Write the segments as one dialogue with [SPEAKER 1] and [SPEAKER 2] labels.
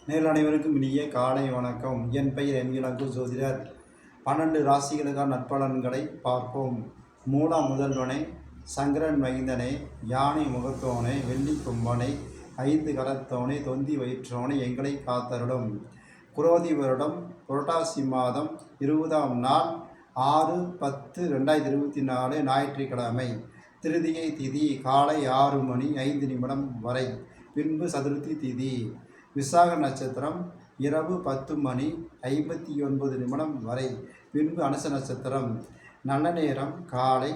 [SPEAKER 1] நேரில் அனைவருக்கும் இனிய காலை வணக்கம். என் பெயர் என்கிலங்கு ஜோதிடர். 12 ராசிகளுக்கான நற்பலன்களை பார்ப்போம். மூலம் முதல்வனே, சங்கரன் மைந்தனே, யானை முகத்தோனே, வெள்ளி கொம்பனை, 5 கரத்தோனே, தொந்தி வயிற்றோனே, எங்களை காத்தருளும். குரோதி வருடம் புரட்டாசி மாதம் 20ஆம் நாள் 6/10/2024 ஞாயிற்றுக்கிழமை. திருதியை திதி காலை 6:05 வரை, பின்பு சதுர்த்தி திதி. விசாக நட்சத்திரம் இரவு 10:59 வரை, பின்பு அனுச நட்சத்திரம். நல்ல நேரம் காலை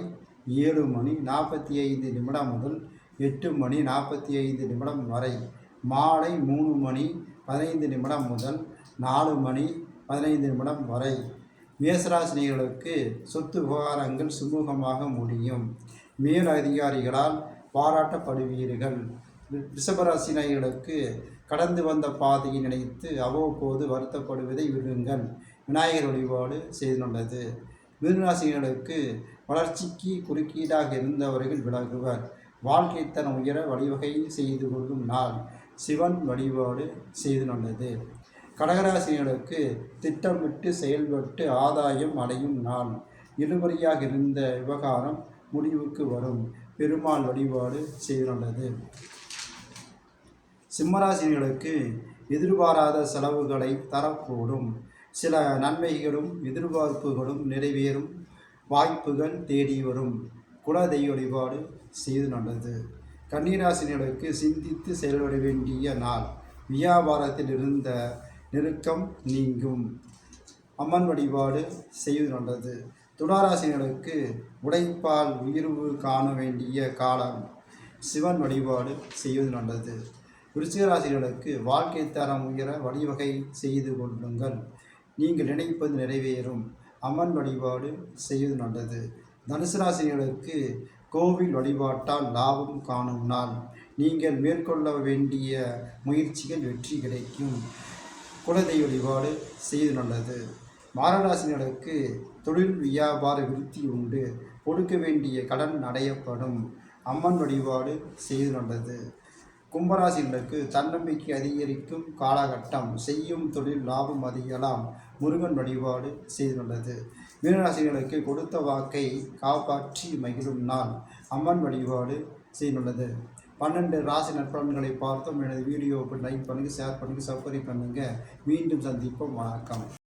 [SPEAKER 1] 7:45 முதல் 8:45 வரை, மாலை 3:15 முதல் 4:15 வரை. மேசராசினியர்களுக்கு சொத்து விவகாரங்கள் சுமூகமாக முடியும். மேல் அதிகாரிகளால் பாராட்டப்படுவீர்கள். ரிஷபராசினியர்களுக்கு கடந்து வந்த பாதையை நினைத்து அவ்வப்போது வருத்தப்படுவதை விடுங்கள். விநாயகர் வழிபாடு செய்துள்ளது. மிதுனராசினியர்களுக்கு வளர்ச்சிக்கு குறுக்கீடாக இருந்தவர்கள் விலகுவர். வாழ்க்கை தரம் உயர வழிவகை செய்து கொள்ளும் நாள். சிவன் வழிபாடு செய்துள்ளது. கடகராசினியர்களுக்கு திட்டமிட்டு செயல்பட்டு ஆதாயம் அடையும் நாள். இழுபறியாக இருந்த விவகாரம் முடிவுக்கு வரும். பெருமாள் வழிபாடு செய்துள்ளது. சிம்மராசினியர்களுக்கு எதிர்பாராத செலவுகளை தரக்கூடும். சில நன்மைகளும் எதிர்பார்ப்புகளும் நிறைவேறும் வாய்ப்புகள் தேடி வரும். குலதெய்வ வழிபாடு செய்து நல்லது. கன்னிராசினியர்களுக்கு சிந்தித்து செயல்பட வேண்டிய நாள். வியாபாரத்தில் இருந்த நெருக்கம் நீங்கும். அம்மன் வழிபாடு செய்து நல்லது. துளாராசினியர்களுக்கு உழைப்பால் உயர்வு காண வேண்டிய காலம். சிவன் வழிபாடு செய்வது நல்லது. விருச்சிகராசிகளுக்கு வாழ்க்கை தரம் உயர வழிவகை செய்து கொள்ளுங்கள். நீங்கள் நினைப்பது நிறைவேறும். அம்மன் வழிபாடு செய்வது நல்லது. தனுசு ராசிகளுக்கு கோவில் வழிபாட்டால் லாபம் காணும் நாள். நீங்கள் மேற்கொள்ள வேண்டிய முயற்சிகள் வெற்றி கிடைக்கும். குலதெய்வ வழிபாடு செய்வது நல்லது. மாரராசினர்களுக்கு தொழில் வியாபார விருத்தி உண்டு. கொடுக்க வேண்டிய கடன் அடையப்படும். அம்மன் வழிபாடு செய்வது நல்லது. கும்பராசினருக்கு தன்னம்பிக்கை அதிகரிக்கும் காலகட்டம். செய்யும் தொழில் லாபம் அதிகலாம். முருகன் வழிபாடு செய்துள்ளது. மீனராசினர்களுக்கு கொடுத்த வாக்கை காப்பாற்றி மகிழும் நாள். அம்மன் வழிபாடு செய்துள்ளது. 12 ராசி நற்பலன்களை பார்த்தோம். எனது வீடியோவுக்கு லைக் பண்ணுங்கள், ஷேர் பண்ணுங்கள், சப்ஸ்கிரைப் பண்ணுங்கள். மீண்டும் சந்திப்போம். வணக்கம்.